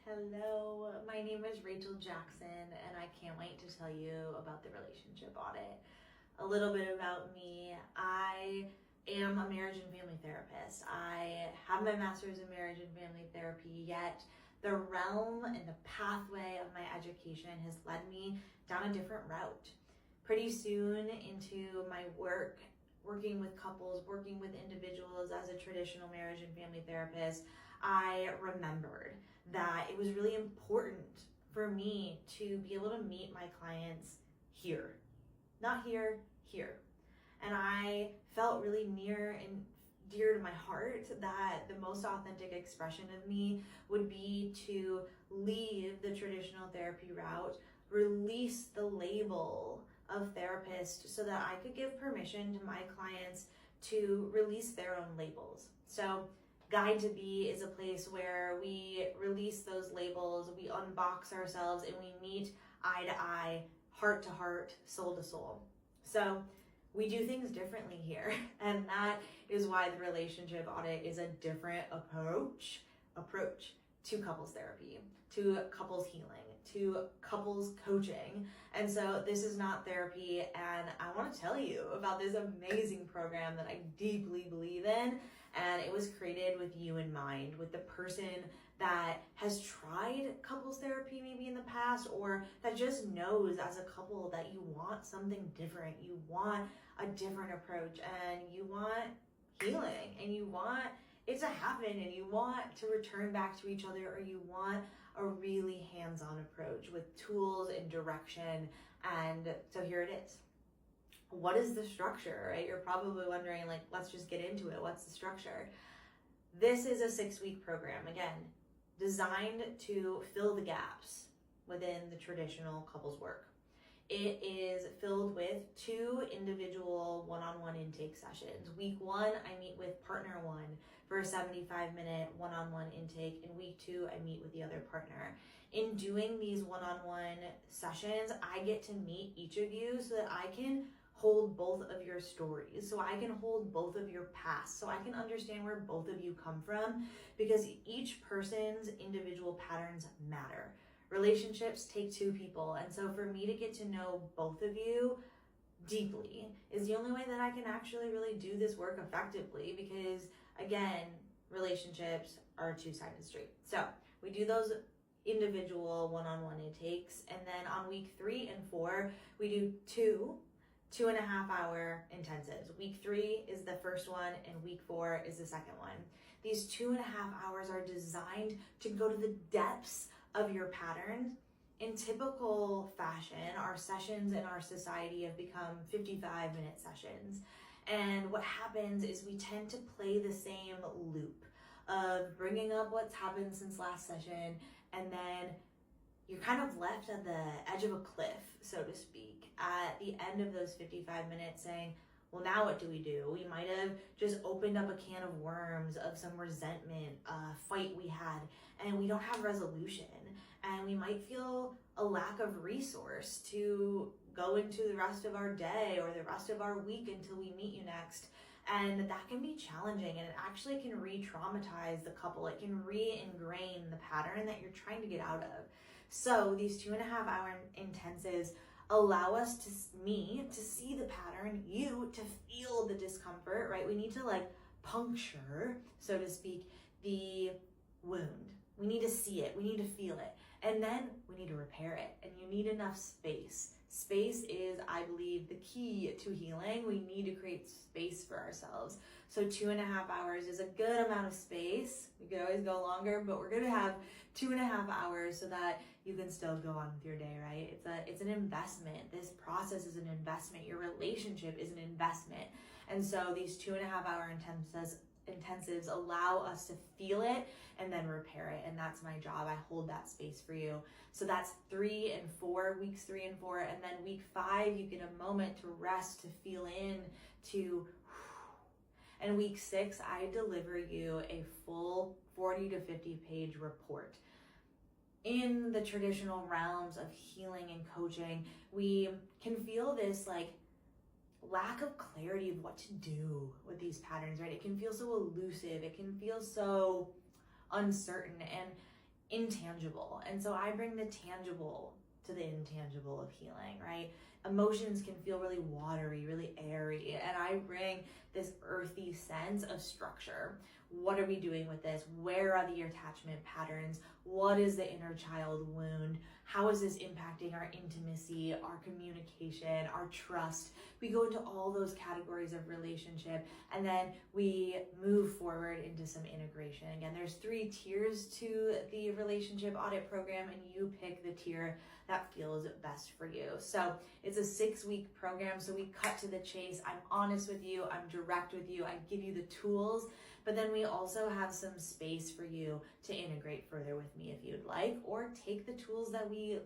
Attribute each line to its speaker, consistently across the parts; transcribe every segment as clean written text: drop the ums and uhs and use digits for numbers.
Speaker 1: Hello, my name is Rachel Jackson, and I can't wait to tell you about the Relationship Audit. A little bit about me. I am a marriage and family therapist. I have my master's in marriage and family therapy, yet the realm and the pathway of my education has led me down a different route. Pretty soon into my working with couples, working with individuals as a traditional marriage and family therapist, I remembered that it was really important for me to be able to meet my clients here, not here, here. And I felt really near and dear to my heart that the most authentic expression of me would be to leave the traditional therapy route, release the label of therapist so that I could give permission to my clients to release their own labels. So Guide to Be is a place where we release those labels, we unbox ourselves, and we meet eye to eye, heart to heart, soul to soul. So we do things differently here, and that is why the Relationship Audit is a different approach to couples therapy, to couples healing, to couples coaching. And so this is not therapy, and I want to tell you about this amazing program that I deeply believe in. And it was created with you in mind, with the person that has tried couples therapy maybe in the past, or that just knows as a couple that you want something different. You want a different approach, and you want healing, and you want it to happen, and you want to return back to each other, or you want a really hands-on approach with tools and direction. And so here it is. What is the structure, right? You're probably wondering, like, let's just get into it. What's the structure? This is a 6-week program, again, designed to fill the gaps within the traditional couples work. It is filled with 2 individual one-on-one intake sessions. Week 1, I meet with partner 1 for a 75-minute one-on-one intake. In week 2, I meet with the other partner. In doing these one-on-one sessions, I get to meet each of you so that I can hold both of your stories, so I can hold both of your past, so I can understand where both of you come from, because each person's individual patterns matter. Relationships take 2 people, and so for me to get to know both of you deeply is the only way that I can actually really do this work effectively, because again, relationships are a 2-sided street. So we do those individual one-on-one intakes, and then on week 3 and 4, we do 2.5-hour intensives. Week 3 is the first one, and week 4 is the second one. These 2.5 hours are designed to go to the depths of your patterns. In typical fashion, our sessions in our society have become 55-minute sessions. And what happens is we tend to play the same loop of bringing up what's happened since last session, and then you're kind of left at the edge of a cliff, so to speak, at the end of those 55 minutes saying, well, now what do? We might have just opened up a can of worms of some resentment, fight we had, and we don't have resolution. And we might feel a lack of resource to go into the rest of our day or the rest of our week until we meet you next. And that can be challenging, and it actually can re-traumatize the couple. It can re-ingrain the pattern that you're trying to get out of. So these 2.5-hour intensives allow us to see the pattern, you to feel the discomfort, right? We need to like puncture, so to speak, the wound. We need to see it, we need to feel it, and then we need to repair it, and you need enough space. Space is, I believe, the key to healing. We need to create space for ourselves. So 2.5 hours is a good amount of space. We could always go longer, but we're gonna have 2.5 hours so that you can still go on with your day, right? It's an investment. This process is an investment. Your relationship is an investment. And so these 2.5-hour intensives allow us to feel it and then repair it. And that's my job. I hold that space for you. So that's 3 and 4, weeks 3 and 4. And then week 5, you get a moment to rest, to feel in, to, and week 6, I deliver you a full 40 to 50 page report. In the traditional realms of healing and coaching, we can feel this like lack of clarity of what to do with these patterns, right? It can feel so elusive. It can feel so uncertain and intangible. And so I bring the tangible to the intangible of healing, right? Emotions can feel really watery, really airy, and I bring this earthy sense of structure. What are we doing with this? Where are the attachment patterns? What is the inner child wound? How is this impacting our intimacy, our communication, our trust? We go into all those categories of relationship, and then we move forward into some integration. Again, there's 3 tiers to the relationship audit program, and you pick the tier that feels best for you. So it's a 6-week program, so we cut to the chase. I'm honest with you, I'm direct with you, I give you the tools, but then we also have some space for you to integrate further with me if you'd like, or take the tools that we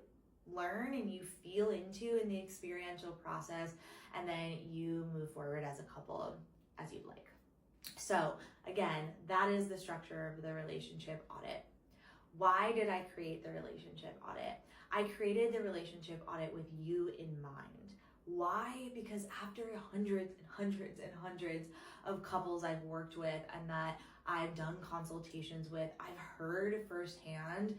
Speaker 1: learn and you feel into in the experiential process, and then you move forward as a couple as you'd like. So again, that is the structure of the relationship audit. Why did I create the relationship audit? I created the relationship audit with you in mind. Why? Because after hundreds and hundreds and hundreds of couples I've worked with and that I've done consultations with, I've heard firsthand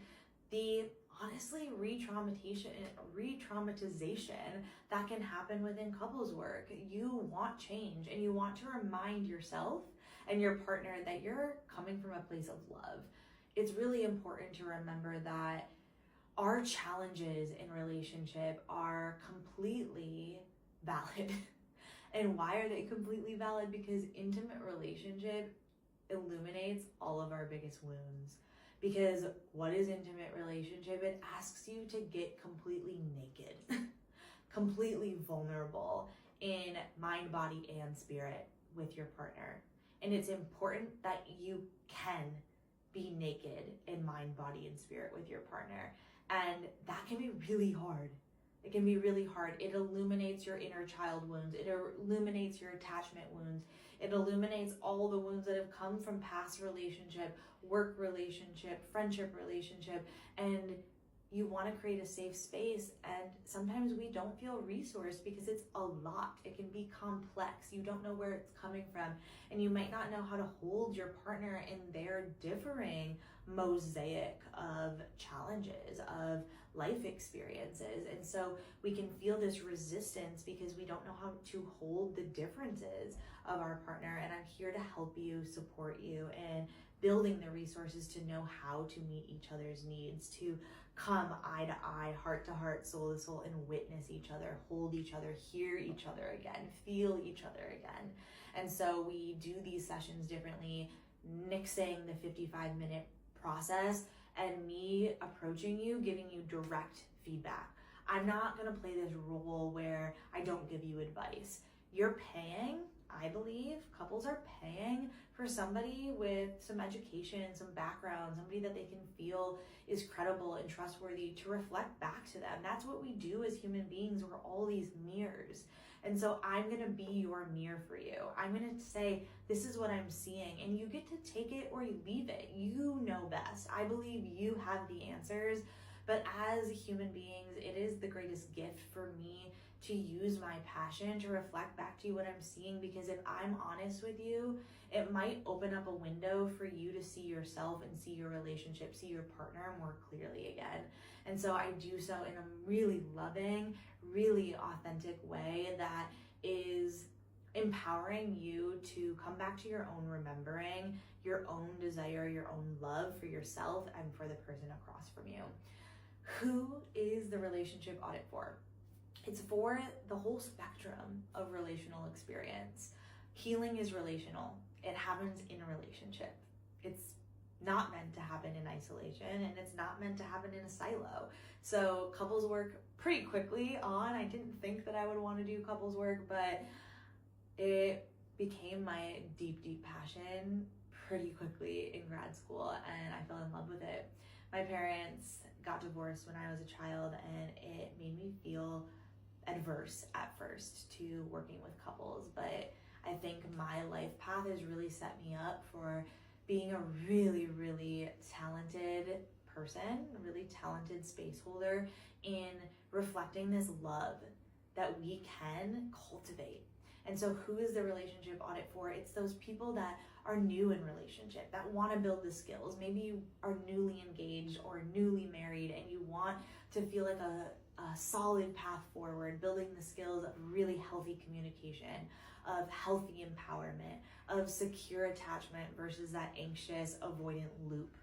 Speaker 1: the honestly re-traumatization that can happen within couples work. You want change and you want to remind yourself and your partner that you're coming from a place of love. It's really important to remember that our challenges in relationship are completely valid. And why are they completely valid? Because intimate relationship illuminates all of our biggest wounds. Because what is intimate relationship? It asks you to get completely naked, completely vulnerable in mind, body, and spirit with your partner. And it's important that you can be naked in mind, body, and spirit with your partner. And that can be really hard. It can be really hard. It illuminates your inner child wounds. It illuminates your attachment wounds. It illuminates all the wounds that have come from past relationship, work relationship, friendship relationship. And you want to create a safe space. And sometimes we don't feel resourced because it's a lot. It can be complex. You don't know where it's coming from. And you might not know how to hold your partner in their differing mosaic of challenges, of life experiences. And so we can feel this resistance because we don't know how to hold the differences of our partner. And I'm here to help you, support you in building the resources to know how to meet each other's needs, to come eye to eye, heart to heart, soul to soul, and witness each other, hold each other, hear each other again, feel each other again. And so we do these sessions differently, nixing the 55-minute process and me approaching you, giving you direct feedback. I'm not going to play this role where I don't give you advice. You're paying, I believe, couples are paying for somebody with some education, some background, somebody that they can feel is credible and trustworthy to reflect back to them. That's what we do as human beings. We're all these mirrors. And so I'm going to be your mirror for you. I'm going to say, this is what I'm seeing, and you get to take it or you leave it. You know best. I believe you have the answers, but as human beings, it is the greatest gift for me to use my passion to reflect back to you what I'm seeing, because if I'm honest with you, it might open up a window for you to see yourself and see your relationship, see your partner more clearly again. And so I do so in a really loving, really authentic way that is empowering you to come back to your own remembering, your own desire, your own love for yourself and for the person across from you. Who is the relationship audit for? It's for the whole spectrum of relational experience. Healing is relational. It happens in a relationship. It's not meant to happen in isolation, and it's not meant to happen in a silo. So couples work pretty quickly on. I didn't think that I would want to do couples work, but it became my deep, deep passion pretty quickly in grad school, and I fell in love with it. My parents got divorced when I was a child, and it made me feel adverse at first to working with couples, but I think my life path has really set me up for being a really, really talented person, a really talented space holder in reflecting this love that we can cultivate. And so who is the relationship audit for? It's those people that are new in relationship, that want to build the skills. Maybe you are newly engaged or newly married and you want to feel like a solid path forward, building the skills of really healthy communication, of healthy empowerment, of secure attachment versus that anxious avoidant loop,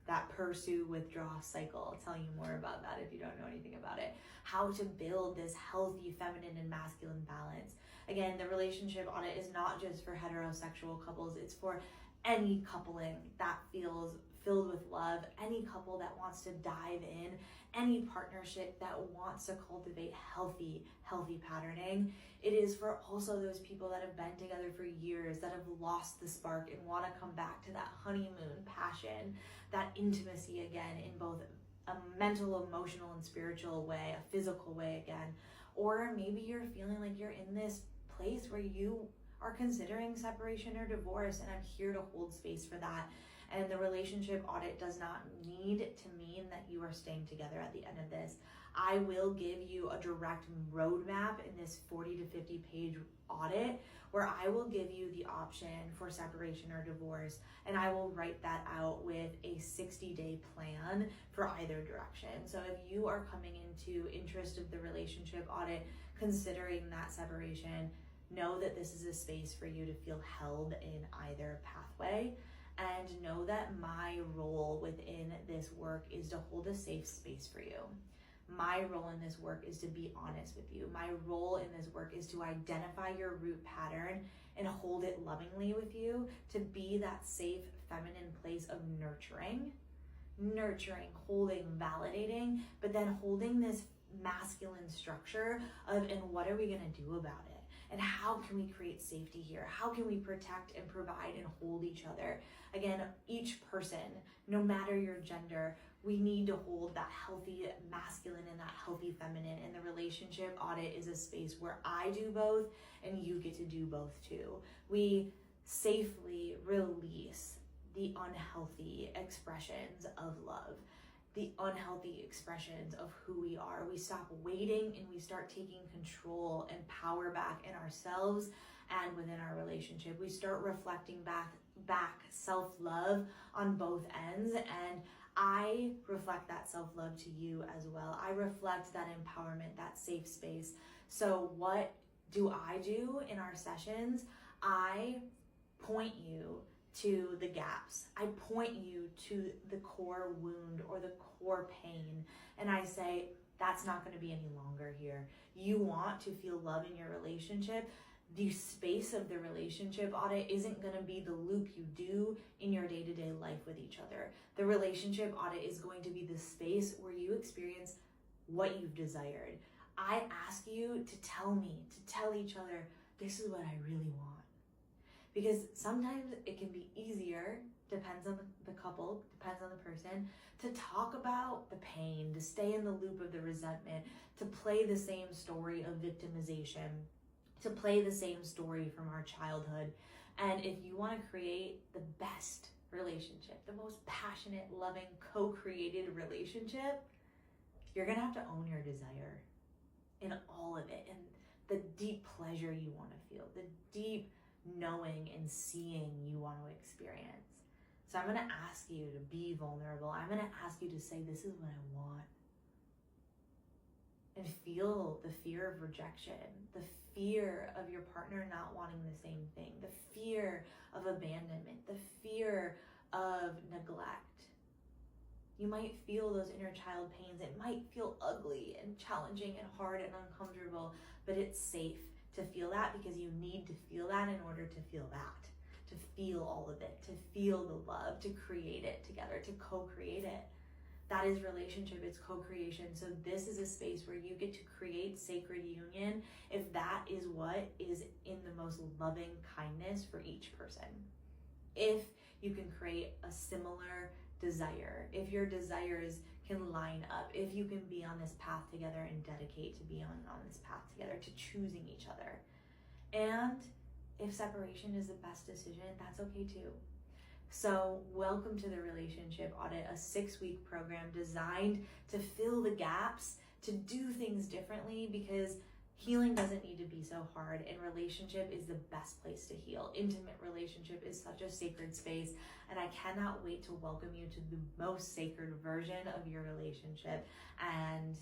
Speaker 1: that pursue withdraw cycle. I'll tell you more about that if you don't know anything about it. How to build this healthy feminine and masculine balance. Again, the relationship audit is not just for heterosexual couples, it's for any coupling that feels filled with love, any couple that wants to dive in, any partnership that wants to cultivate healthy patterning. It is for also those people that have been together for years, that have lost the spark and want to come back to that honeymoon passion, that intimacy again in both a mental, emotional, and spiritual way, a physical way again. Or maybe you're feeling like you're in this place where you are considering separation or divorce, and I'm here to hold space for that. And the relationship audit does not need to mean that you are staying together at the end of this. I will give you a direct roadmap in this 40 to 50 page audit where I will give you the option for separation or divorce, and I will write that out with a 60-day plan for either direction. So if you are coming into interest of the relationship audit, considering that separation, know that this is a space for you to feel held in either pathway. And know that my role within this work is to hold a safe space for you. My role in this work is to be honest with you. My role in this work is to identify your root pattern and hold it lovingly with you, to be that safe feminine place of nurturing, holding, validating, but then holding this masculine structure of, and what are we gonna do about it? And how can we create safety here? How can we protect and provide and hold each other? Again, each person, no matter your gender, we need to hold that healthy masculine and that healthy feminine. And the relationship audit is a space where I do both and you get to do both too. We safely release the unhealthy expressions of love, the unhealthy expressions of who we are. We stop waiting and we start taking control and power back in ourselves and within our relationship. We start reflecting back self-love on both ends, and I reflect that self-love to you as well. I reflect that empowerment, that safe space. So what do I do in our sessions? I point you to the gaps. I point you to the core wound or the core pain, and I say, that's not going to be any longer here. You want to feel love in your relationship. The space of the relationship audit isn't going to be the loop you do in your day-to-day life with each other. The relationship audit is going to be the space where you experience what you've desired. I ask you to tell me, to tell each other, this is what I really want. Because sometimes it can be easier, depends on the couple, depends on the person, to talk about the pain, to stay in the loop of the resentment, to play the same story of victimization, to play the same story from our childhood. And if you want to create the best relationship, the most passionate, loving, co-created relationship, you're going to have to own your desire in all of it, and the deep pleasure you want to feel, the deep knowing and seeing you want to experience. So I'm going to ask you to be vulnerable. I'm going to ask you to say, this is what I want. And feel the fear of rejection, the fear of your partner not wanting the same thing, the fear of abandonment, the fear of neglect. You might feel those inner child pains. It might feel ugly and challenging and hard and uncomfortable, but it's safe to feel that, because you need to feel that in order to feel that, to feel all of it, to feel the love, to create it together, to co-create it. That is relationship, it's co-creation. So this is a space where you get to create sacred union if that is what is in the most loving kindness for each person. If you can create a similar desire, if your desires can line up, if you can be on this path together and dedicate to be on this path together, to choosing each other. And if separation is the best decision, that's okay too. So welcome to the Relationship Audit, a 6-week program designed to fill the gaps, to do things differently, because Healing doesn't need to be so hard, and relationship is the best place to heal. Intimate relationship is such a sacred space, and I cannot wait to welcome you to the most sacred version of your relationship. And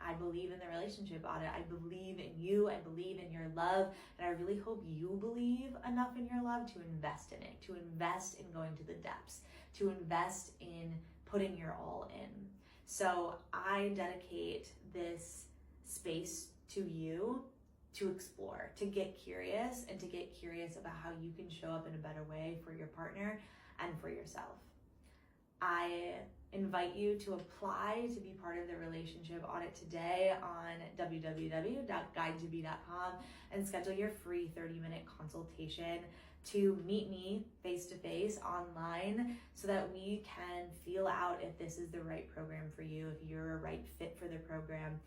Speaker 1: I believe in the relationship audit. I believe in you. I believe in your love. And I really hope you believe enough in your love to invest in it, to invest in going to the depths, to invest in putting your all in. So I dedicate this space to you to explore, to get curious, and to get curious about how you can show up in a better way for your partner and for yourself. I invite you to apply to be part of the relationship audit today on www.guidetobe.com and schedule your free 30-minute consultation to meet me face-to-face online so that we can feel out if this is the right program for you, if you're a right fit for the program.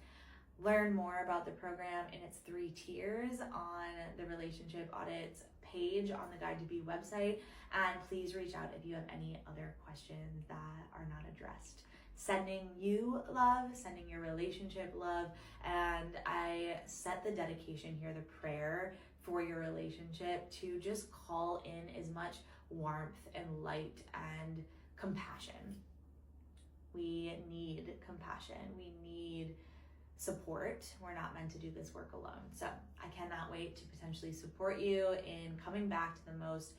Speaker 1: Learn more about the program in its 3 tiers on the Relationship Audits page on the Guide to Be website, and please reach out if you have any other questions that are not addressed. Sending you love, sending your relationship love, and I set the dedication here, the prayer for your relationship, to just call in as much warmth and light and compassion. We need compassion. We need support. We're not meant to do this work alone. So I cannot wait to potentially support you in coming back to the most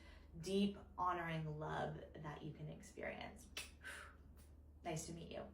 Speaker 1: deep, honoring love that you can experience. Nice to meet you.